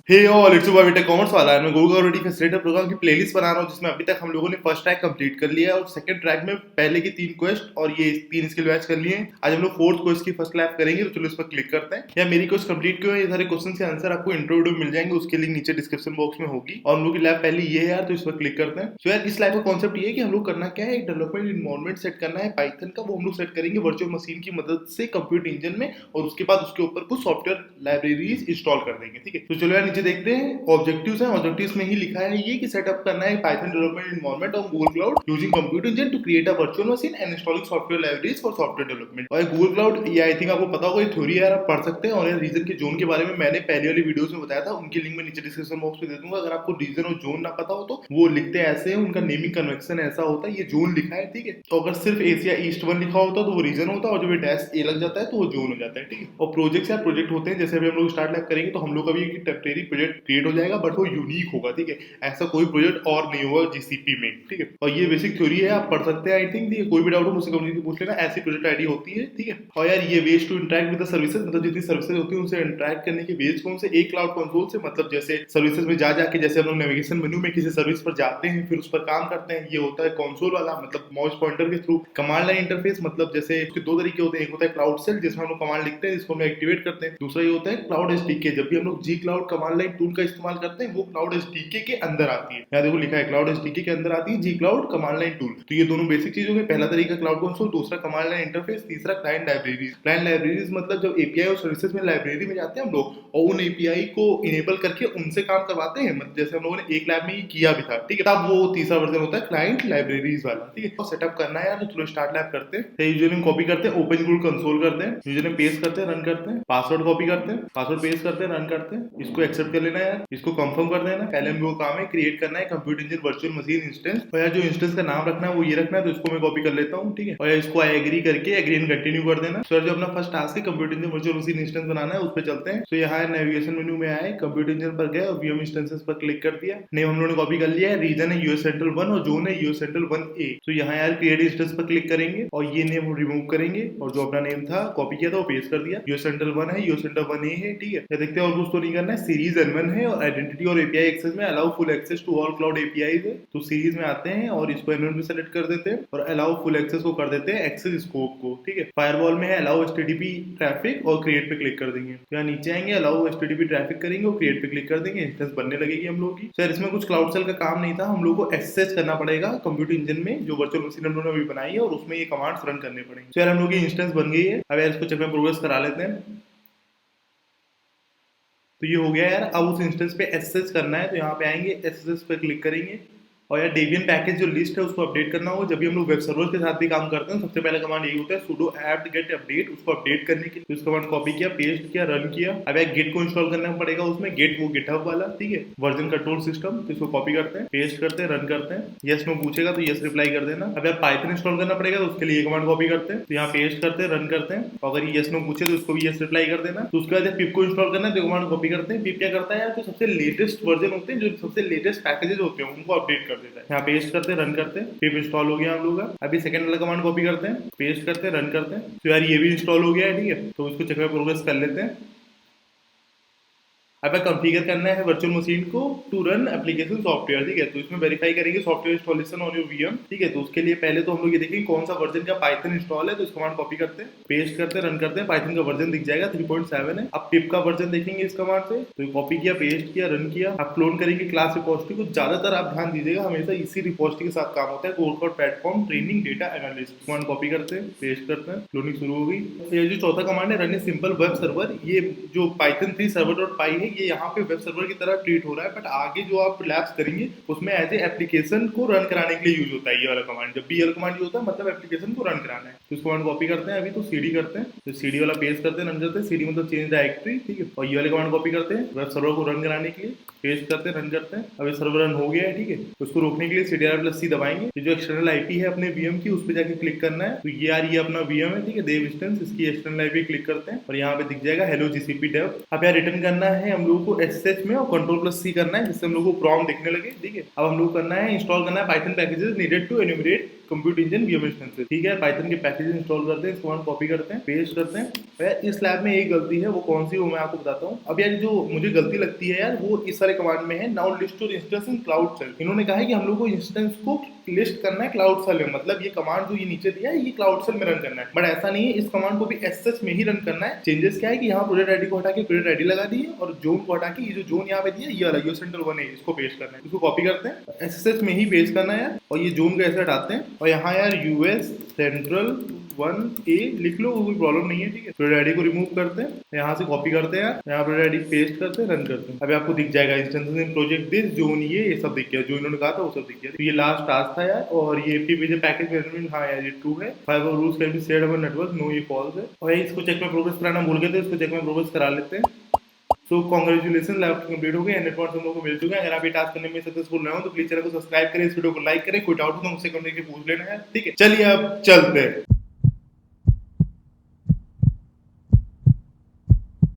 Hey all it's btechcommercewallah मैं googlecloudready facilitator programme की playlist बना रहा हूँ जिसमें अभी तक हम लोगों ने फर्स्ट ट्रैक कंप्लीट कर लिया है और सेकंड ट्रैक में पहले की 3 क्वेस्ट और ये 3 स्किल बैच कर लिए हैं। आज हम लोग फोर्थ क्वेस्ट की फर्स्ट लैप करेंगे, तो चलो इस पर क्लिक करते हैं। या मेरी क्वेस्ट कंप्लीट क्यों है, ये सारे क्वेश्चन के आंसर आपको इंट्रो वीडियो मिल जाएंगे, उसके लिंक नीचे डिस्क्रिप्शन बॉक्स में होगी। और हम लोग की लैब पहले ये है यार, तो इस पर क्लिक करते हैं। तो यार इस लैब का कॉन्सेप्ट ये है कि हम लोग करना क्या है, एक डेवलपमेंट इन्वायरमेंट सेट करना है पाइथन का, वो हम लोग सेट करेंगे वर्चुअल मशीन की मदद से कंप्यूटर इंजन में, और उसके बाद उसके ऊपर कुछ सॉफ्टवेयर लाइब्रेरीज इंस्टॉल कर देंगे। ठीक है, तो चलो यार नीचे देखते हैं ऑब्जेक्टिव्स हैं। ऑब्जेक्टिव्स में ही लिखा है ये कि सेटअप करना है Python development environment on Google cloud using computer engine to create a virtual machine and installing software libraries for software development. और गूगल क्लाउड ये आई थिंक आपको पता होगा, ये थ्योरी है, आप पढ़ सकते हैं। और ये रीजन के जोन के बारे में मैंने पहले वाली वीडियोस में बताया था, उनकी लिंक मैं नीचे डिस्क्रिप्शन बॉक्स में दे दूंगा। अगर आपको रीजन और जोन ना पता हो तो वो लिखते ऐसे हैं, उनका नेमिंग कन्वेंशन ऐसा होता है, ये जोन लिखा है। ठीक है, तो अगर सिर्फ एशिया ईस्ट 1 लिखा होता तो वो रीजन होता, और जब ये डैश ए लग जाता है तो वो जोन हो जाता है। ठीक है, और प्रोजेक्ट या प्रोजेक्ट होते हैं, जैसे अभी हम लोग स्टार्ट लैब करेंगे तो हम लोग का भी एक टेम्परेरी प्रोजेक्ट क्रिएट हो जाएगा, बट वो यूनिक होगा। ठीक है, ऐसा कोई प्रोजेक्ट और नहीं होगा जीसीपी में। ठीक है, और ये बेसिक थ्योरी है, आप पढ़ सकते हैं आई थिंक। ठीक है, कोई भी डाउट हो मुझसे कम्युनिटी पूछ लेना, ऐसी प्रोजेक्ट आईडी होती है। ठीक है, और यार ये ways to interact with the services, मतलब जितनी सर्विसेज होती है उनसे इंटरेक्ट करने के वेज कौन से, एक क्लाउड कंसोल से, मतलब जैसे सर्विसेज में जा जाके, जैसे हम लोग नेविगेशन मेनू में किसी सर्विस पर जाते हैं फिर उस पर काम करते हैं, ये होता है कंसोल वाला, मतलब माउस पॉइंटर के थ्रू। कमांड लाइन इंटरफेस, मतलब जैसे उसके दो तरीके होते हैं, एक होता है क्लाउड सेल जिसमें हम लोग कमांड लिखते हैं, जिसको हम एक्टिवेट करते हैं। दूसरा ये होता है क्लाउड एसडीके, जब भी हम लोग जी क्लाउड कमांड लाइन टूल का इस्तेमाल करते हैं वो क्लाउड एसडीके के अंदर आती है। यहाँ देखो लिखा है क्लाउड एसडीके के अंदर आती है जी क्लाउड कमांड लाइन टूल। तो ये दोनों बेसिक चीजों के, पहला तरीका क्लाउड कंसोल, दूसरा कमांड लाइन इंटरफेस, तीसरा क्लाइंट लाइब्रेरीज। क्लाइंट लाइब्रेरीज मतलब जब एपीआई और सर्विसेज में लाइब्रेरी में जाते हैं हम लोग और उन एपीआई को इनेबल करके उनसे काम करवाते हैं, मतलब जैसे हम लोगों ने एक लैब में ही किया भी था। ठीक है, तब वो तीसरा वर्जन होता है क्लाइंट लाइब्रेरीज वाला। ठीक है, तो सेटअप करना है यार, तो चलो स्टार्ट लैब करते हैं। यूजरनेम कॉपी करते हैं, ओपन गूगल कंसोल करते हैं, यूजरनेम पेस्ट करते हैं, रन करते हैं, पासवर्ड कॉपी करते हैं, पासवर्ड पेस्ट करते हैं, रन करते हैं। इसको एक्सेप्ट कर लेना है यार, इसको कंफर्म कर देना। पहले हम लोग काम है क्रिएट करना है computer engine virtual machine instance, और यार जो इंस्टेंस का नाम रखना है वो ये रखना है, तो इसको मैं कॉपी कर लेता हूँ। ठीक है, और इसको आई एग्री करके एग्री एंड कंटिन्यू कर देना। सर जो अपना फर्स्ट टास्क है computer engine virtual machine instance बनाना है, उस पर चलते हैं। तो यहाँ नेविगेशन मेनू में आए, कंप्यूटर इंजन पर गए और वीएम इंस्टेंसेस पर क्लिक कर दिया। नेम हम लोगों ने कॉपी कर लिया है, रीजन है यूएस सेंट्रल 1 और जोन है यूएस सेंट्रल 1A। तो यहाँ यार क्रिएट इंस्टेंस पर क्लिक करेंगे और ये नेम रिमूव करेंगे, और जो अपना नेम था कॉपी किया था वो पेस्ट कर दिया। यूएस सेंट्रल 1 है, यूएस सेंट्रल 1A है। ठीक है, ये देखते हैं और कुछ तो नहीं करना है। सीरीज N1 है और आइडेंटिटी और एपीआई एक्सेस में allow full access to all cloud APIs है। तो सीरीज में आते हैं और इसको N1 में सेलेक्ट कर देते हैं और अलाउ फुल एक्सेस को कर देते हैं एक्सेस स्कोप को। ठीक है, फायरवॉल में है अलाउ एचटीटीपी ट्रैफिक और क्रिएट पे क्लिक कर देंगे। यहाँ नीचे आएंगे, अलाउ एचटीटीपी ट्रैफिक करेंगे और क्रिएट पे क्लिक कर देंगे, इंस्टेंस बनने लगेगी हम लोग की। सर इसमें कुछ क्लाउड सेल का काम नहीं था, हम लोग को एक्सेस करना पड़ेगा कंप्यूटर इंजन में जो वर्चुअल मशीन हम लोगों ने अभी बनाई है, और उसमें ये कमांड्स रन करने पड़ेंगे। सर हम लोग की इंस्टेंस बन गई है, अब यार इसको चल में प्रोग्रेस करा लेते हैं। तो ये हो गया यार, अब उस इंस्टेंस पे एसेस करना है, तो यहाँ पे आएंगे एसेस पे क्लिक करेंगे, और यार डेबियन पैकेज जो लिस्ट है उसको अपडेट करना होगा। जब भी हम लोग वेब सर्वर के साथ भी काम करते हैं सबसे पहला कमांड यही होता है sudo apt get update, उसको अपडेट करने के लिए। इस कमांड कॉपी किया, पेस्ट किया, रन किया। अब यार गिट को इंस्टॉल करना पड़ेगा उसमें, गेट वो गिटहब वाला। ठीक है, वर्जन कंट्रोल सिस्टम, तो इसको कॉपी करते हैं, पेस्ट करते हैं, रन करते हैं। यस नो पूछेगा तो यस रिप्लाई कर देना। अब यार पाइथन इंस्टॉल करना पड़ेगा, तो उसके लिए कमांड कॉपी करते हैं, तो यहाँ पेस्ट करते हैं, रन करते हैं। अगर ये यस नो पूछे तो उसको भी यस रिप्लाई कर देना। तो उसके बाद पिप को इंस्टॉल करना है, तो कमांड कॉपी करते हैं। पिप क्या करता है यार, जो सबसे लेटेस्ट वर्जन होते हैं, जो सबसे लेटेस्ट पैकेजेस होते हैं उनको अपडेट कर देता है। यहाँ पेस्ट करते हैं, रन करते हैं, पिप इंस्टॉल हो गया हम लोग का। अभी सेकंड वाला कमांड कॉपी करते हैं, पेस्ट करते हैं, रन करते हैं। तो यार ये भी इंस्टॉल हो गया है। ठीक है, तो इसको चेक में प्रोग्रेस कर लेते हैं। अब कॉन्फ़िगर करना है वर्चुअल मशीन को टू रन एप्लीकेशन सॉफ्टवेयर। ठीक है, तो इसमें वेरीफाई करेंगे software installation on your VM. ठीक है, तो उसके लिए पहले तो हम लोग ये देखेंगे कौन सा वर्जन का पाइथन इंस्टॉल है, तो इस कमांड कॉपी करते हैं, पेस्ट करते हैं, रन करते हैं। पाइथन का वर्जन दिख जाएगा 3.7 है। अब पिप का वर्जन देखेंगे इस कमांड से, तो कॉपी किया, पेस्ट किया, रन किया। अब क्लोन करेंगे क्लास रिपोजिटरी को। ज्यादातर आप ध्यान दीजिएगा, हमेशा इसी रिपोजिटरी के साथ काम होता है, Google cloud platform training data analyst. Command copy करते हैं, पेस्ट करते हैं, क्लोनिंग शुरू हो गई। ये जो चौथा कमांड है run a simple web server, ये जो पाइथन 3 server.py है, ये यहाँ पे वेब सर्वर की तरह ट्रीट हो रहा है, बट आगे जो आप लैब्स करेंगे उसमें एज ए एप्लीकेशन को रन कराने के लिए यूज होता है ये वाला कमांड। जब भी ये वाला कमांड यूज होता है मतलब एप्लीकेशन को रन कराना है। तो इस कमांड कॉपी करते हैं, अभी तो सीडी करते हैं, तो सीडी वाला पेस्ट करते हैं, रन करते हैं। सीडी मतलब चेंज डायरेक्टरी। ठीक है, और ये वाले कमांड कॉपी करते हैं वेब सर्वर को रन कराने के लिए, पेस्ट करते हैं, रन करते हैं। अब ये सर्वर रन हो गया है। ठीक है, तो उसको रोकने के लिए ctrl+c दबाएंगे। ये जो एक्सटर्नल आईपी है अपने वीएम की, उस पर जाके क्लिक करना है। तो ये यार ये अपना वीएम है। ठीक है, देव इंस्टेंस, इसकी एक्सटर्नल आईपी क्लिक करते हैं और यहाँ पे दिख जाएगा हेलो जीसीपी डेव। अब यार रिटर्न करना है हम लोगों को एसएच में और Ctrl+C करना है, जिससे हम लोग को प्रॉम्प्ट दिखने लगे। ठीक है, अब हम लोग करना है इंस्टॉल करना है Python packages needed to enumerate computer engine VM instances, ठीक है। पाइथन के पैकेज इंस्टॉल करते हैं, इसको हम कॉपी करते हैं, पेस्ट करते हैं। यार इस लैब में एक गलती है, वो कौन सी वो मैं आपको बताता हूँ। अब यार जो मुझे गलती लगती है यार, वो इस सारे कमांड में है, now list your instance in cloud shell. इन्होंने कहा है कि हम लोग को इंस्टेंस को लिस्ट करना है क्लाउड सेल में, मतलब ये कमांड जो ये नीचे दिया है ये क्लाउड सेल में रन करना है, बट ऐसा नहीं है, इस कमांड को भी एसएस में ही रन करना है। चेंजेस क्या है कि यहाँ प्रोजेक्ट आईडी को हटा के प्रोजेक्ट आईडी लगा दी है, और जोन को हटा के ये जो जोन यहाँ पे दिया ये अलग, ये सेंटर 1 है, इसको पेस्ट करना है। इसको कॉपी करते हैं, एसएस में ही पेस्ट करना है यार, और ये जोन का ऐसे हटाते हैं, और यहाँ यार यूएस सेंट्रल 1A लिख लो, कोई प्रॉब्लम नहीं है, ठीक है। प्रोजेक्ट आईडी को रिमूव करते हैं, यहाँ से कॉपी करते हैं, यहाँ प्रोजेक्ट आईडी पेस्ट करते हैं, रन करते हैं। अभी आपको दिख जाएगा instances in project this zone, ये सब दिख गया, जो इन्होंने कहा था वो सब दिख गया। तो ये लास्ट टास्क था यार, और ये FTP पैकेज मैनेजमेंट, हाँ यार ये ट्रू है। 5 rules can be shared over network, no ये फॉल्स है। और इसको चेक में प्रोग्रेस कराना भूल गए थे, इसको चेक में प्रोग्रेस करा लेते हैं। सो कांग्रेचुलेशन, लैब कंप्लीट हो गया, 100 पॉइंट्स हम लोग को मिल चुके हैं। अगर आप ये टास्क करने में सक्सेसफुल रहे हो तो प्लीज चैनल को सब्सक्राइब करें, इस वीडियो को लाइक करें, कोई डाउट हो तो मुझसे कमेंट करके पूछ लेना है, ठीक है। चलिए अब चलते हैं।